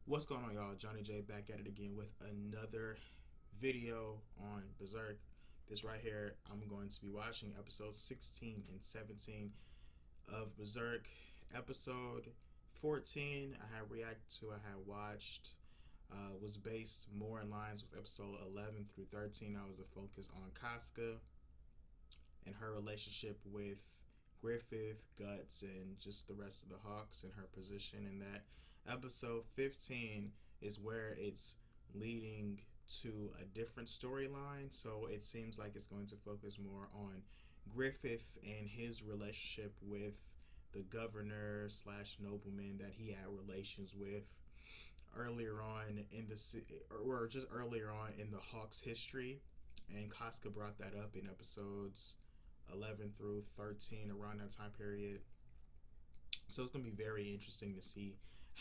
What's going on, y'all? Johnny J back at it again with another video on Berserk. This right here, I'm going to be watching episodes 16 and 17 of Berserk. Episode 14 I had reacted to, I had watched, was based more in lines with episode 11 through 13. I was the focus on Casca and her relationship with Griffith, Guts, and just the rest of the Hawks and her position in that. Episode 15 is where it's leading to a different storyline, so it seems like it's going to focus more on Griffith and his relationship with the governor slash nobleman that he had relations with earlier on in the, or just earlier on in the Hawks history. And Casca brought that up in episodes 11 through 13, around that time period. So it's going to be very interesting to see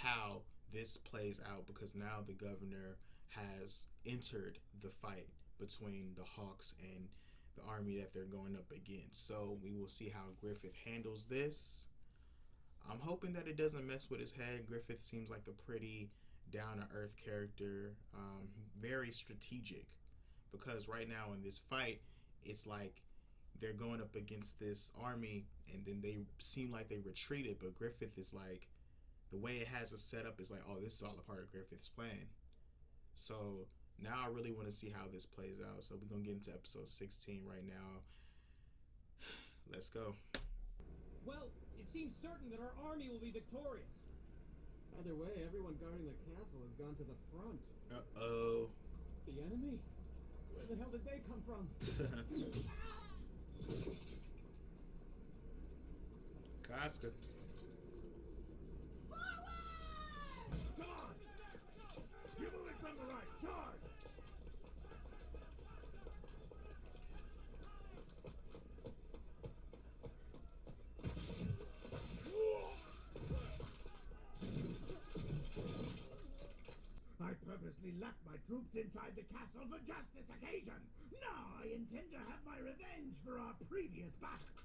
how this plays out, because now the governor has entered the fight between the Hawks and the army that they're going up against. So we will see how Griffith handles this. I'm hoping that it doesn't mess with his head. Griffith seems like a pretty down-to-earth character, very strategic, because right now in this fight, it's like they're going up against this army and then they seem like they retreated, but Griffith is like, the way it has it set up is like, oh, this is all a part of Griffith's plan. So now I really want to see how this plays out. So we're going to get into episode 16 right now. Let's go. Well, it seems certain that our army will be victorious. Either way, everyone guarding the castle has gone to the front. Uh-oh. The enemy? Where the hell did they come from? Casca. Come on! You're moving from the right. Charge! I purposely left my troops inside the castle for just this occasion. Now I intend to have my revenge for our previous battle.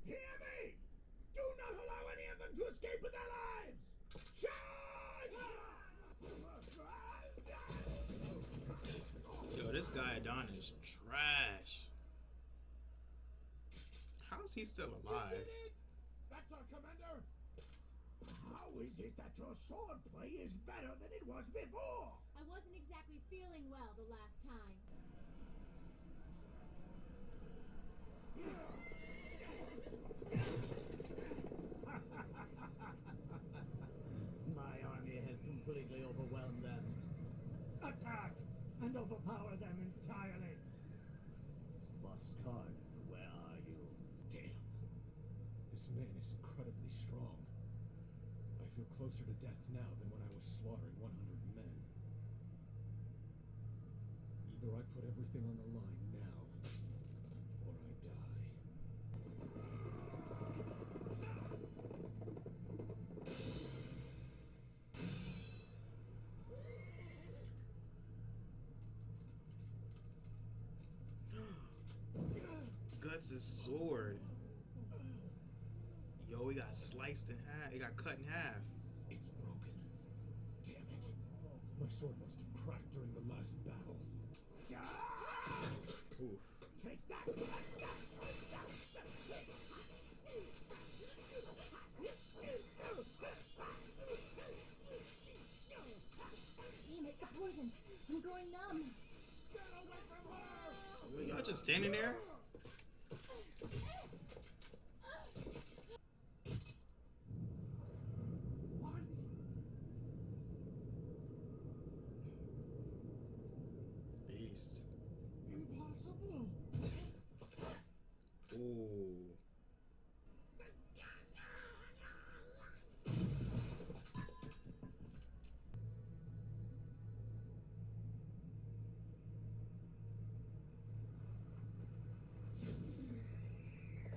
Hear me! Do not allow any of them to escape with their lives! Charge! Yo, this guy Don is trash. How is he still alive? That's our commander! How is it that your swordplay is better than it was before? I wasn't exactly feeling well the last time. My army has completely overwhelmed them. Attack and overpower them entirely. Boskard, where are you? Damn. This man is incredibly strong. I feel closer to death now than when I was slaughtering 100 men. Either I put everything on the line now, or I die. Guts' sword. Yo, he got sliced in half. He got cut in half. It's broken. Damn it. My sword must have cracked during the last battle. Oof. Take that! Damn it, the poison! I'm going numb! Get away from her! Y'all just standing there? What? Beast. Impossible! Ooh.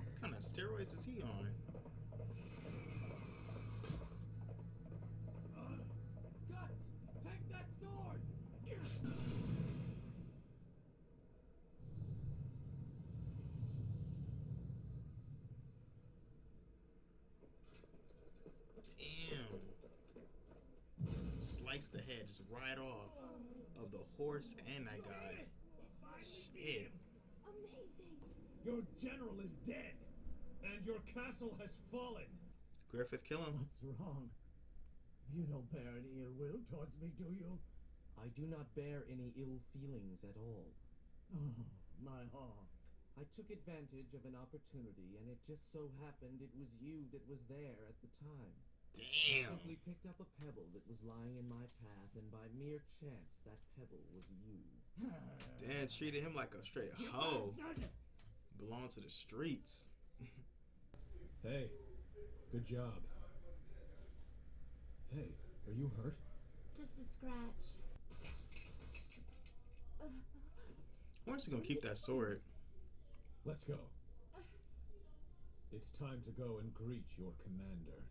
What kind of steroids is he on? Guts! Take that sword! Damn. sliced the head just right off of the horse and that guy. Shit. Amazing. Your general is dead, and your castle has fallen. Griffith, kill him. What's wrong? You don't bear any ill will towards me, do you? I do not bear any ill feelings at all. Oh, my hawk. I took advantage of an opportunity, and it just so happened it was you that was there at the time. I Damn. simply picked up a pebble that was lying in my path, and by mere chance, that pebble was you. Dan treated him like a straight hoe. Belonged to the streets. Hey, good job. Hey, are you hurt? Just a scratch. Where's he gonna keep that sword? Let's go. It's time to go and greet your commander.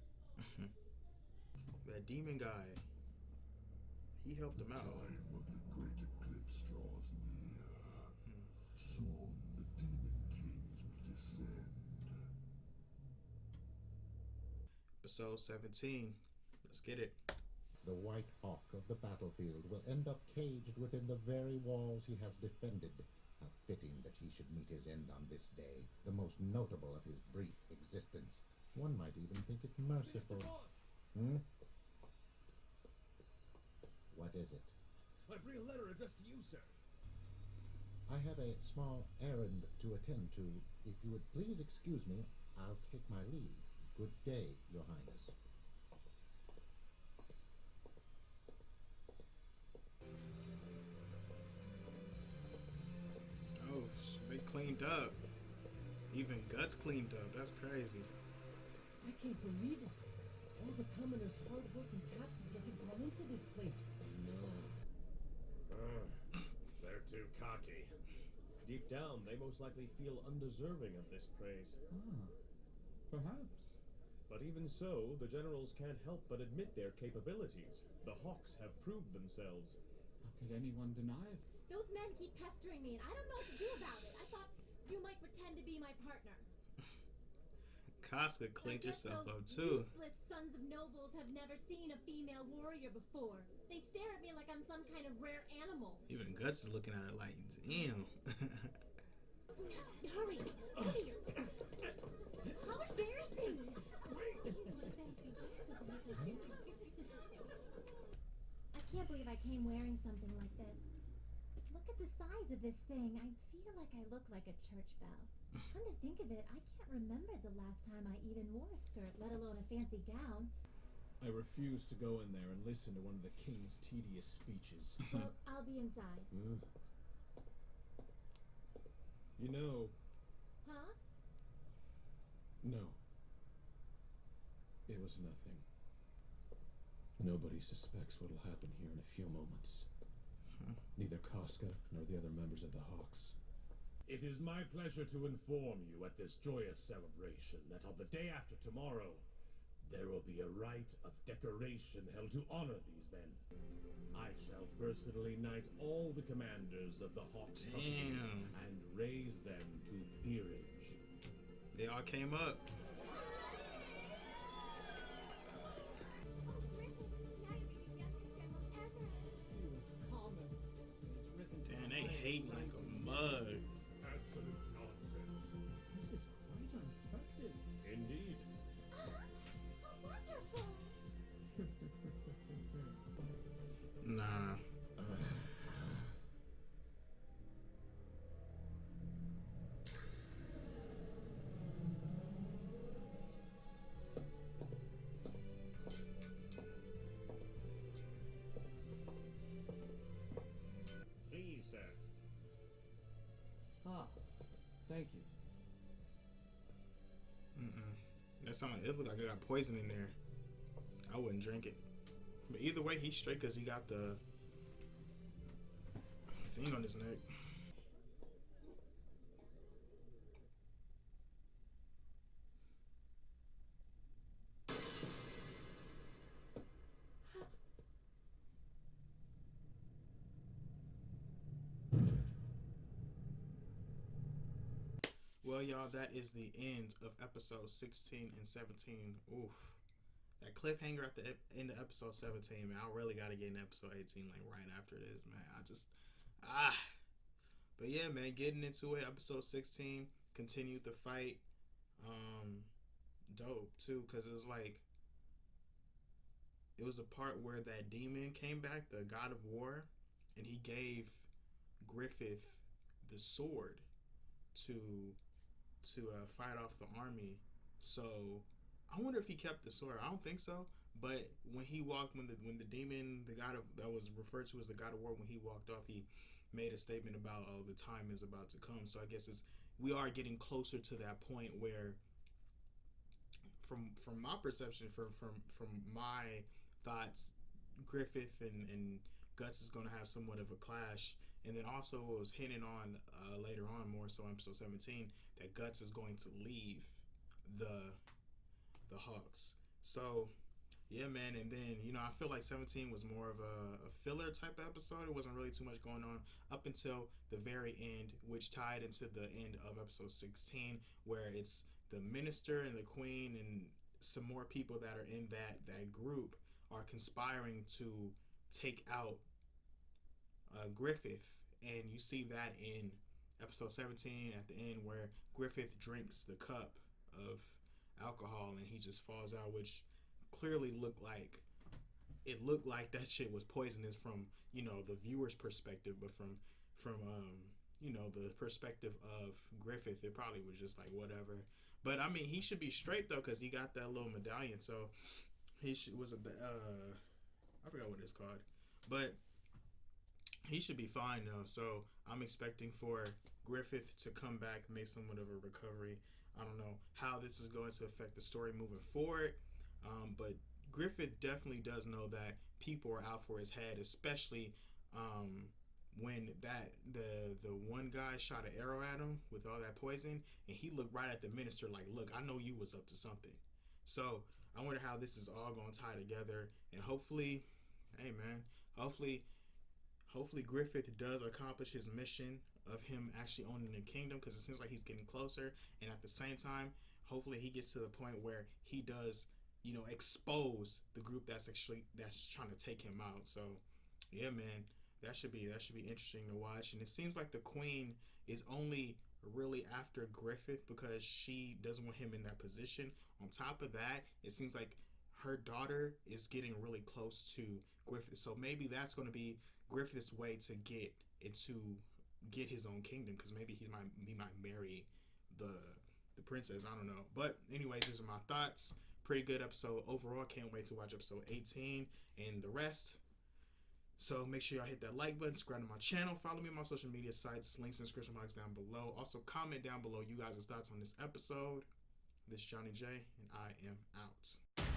That demon guy. He helped him out. Time of the great eclipse draws near. Soon the demon kings will descend. Episode 17. Let's get it. The White Hawk of the battlefield will end up caged within the very walls he has defended. How fitting that he should meet his end on this day, the most notable of his brief existence. One might even think it merciful. Hmm? What is it? I bring a letter addressed to you, sir. I have a small errand to attend to. If you would please excuse me, I'll take my leave. Good day, Your Highness. Oh, they cleaned up. Even Guts cleaned up. That's crazy. I can't believe it. All the commoners' hard work and taxes must have gone into this place. They're too cocky. Deep down, they most likely feel undeserving of this praise. Perhaps. But even so, the generals can't help but admit their capabilities. The Hawks have proved themselves. How could anyone deny it? Those men keep pestering me, and I don't know what to do about it. I thought you might pretend to be my partner. Casca I cleaned guess yourself those up too. useless sons of nobles have never seen a female warrior before. They stare at me like I'm some kind of rare animal. Even Guts is looking at it like, damn. Hurry! Come here! How embarrassing! I can't believe I came wearing something like this. Look at the size of this thing. I feel like I look like a church bell. Come to think of it, I can't remember the last time I even wore a skirt, let alone a fancy gown. I refuse to go in there and listen to one of the king's tedious speeches. Well, I'll be inside. You know... Huh? No. It was nothing. Nobody suspects what'll happen here in a few moments. Neither Casca nor the other members of the Hawks. It is my pleasure to inform you at this joyous celebration that on the day after tomorrow, there will be a rite of decoration held to honor these men. I shall personally knight all the commanders of the Hawks companies and raise them to peerage. They all came up. He was common. He's risen to Damn, the they highest hate like rank. a mug. Absolute nonsense. This is quite unexpected. Indeed. How wonderful! Nah. Please, sir. Ah, thank you. That sounded like it looked like it got poison in there. I wouldn't drink it. But either way, he's straight because he got the thing on his neck. Well, y'all, that is the end of episode 16 and 17. Oof. that cliffhanger at the end of episode 17, man. I really got to get in episode 18 like right after this, man. I just but yeah, man, getting into it. Episode 16 continued the fight. Dope too, because it was like it was a part where that demon came back, the god of war, and he gave Griffith the sword to fight off the army. So I wonder if he kept the sword. I don't think so. But when he walked, when the demon, the god of that was referred to as the god of war, when he walked off, he made a statement about, oh, the time is about to come. So I guess we are getting closer to that point where, from my perception, from my thoughts, Griffith and Guts is going to have somewhat of a clash. And then also it was hinted on later on, more so in episode 17, that Guts is going to leave the Hawks. So yeah, man. And then, I feel like 17 was more of a filler type of episode. It wasn't really too much going on up until the very end, which tied into the end of episode 16, where it's the minister and the queen and some more people that are in that group are conspiring to take out Griffith. And you see that in episode 17 at the end, where Griffith drinks the cup of alcohol and he just falls out, which clearly looked like that shit was poisonous from the viewer's perspective, but from the perspective of Griffith, it probably was just like whatever. But I mean, he should be straight though, because he got that little medallion. So he was I forgot what it's called, but he should be fine though. So I'm expecting for Griffith to come back, make somewhat of a recovery. I don't know how this is going to affect the story moving forward, but Griffith definitely does know that people are out for his head, especially when the one guy shot an arrow at him with all that poison, and he looked right at the minister like, "Look, I know you was up to something." So I wonder how this is all going to tie together, and hopefully, hey man, hopefully Griffith does accomplish his mission of him actually owning the kingdom, because it seems like he's getting closer. And at the same time, hopefully he gets to the point where he does, expose the group that's trying to take him out. So yeah, man, that should be interesting to watch. And it seems like the queen is only really after Griffith because she doesn't want him in that position. On top of that, it seems like her daughter is getting really close to Griffith. So maybe that's going to be Griffith's way to get his own kingdom, because maybe he might marry the princess. I don't know. But anyways, these are my thoughts. Pretty good episode overall. Can't wait to watch episode 18 and the rest. So make sure y'all hit that like button, subscribe to my channel, follow me on my social media sites, links in the description box down below. Also comment down below you guys' thoughts on this episode. This is Johnny J, and I am out.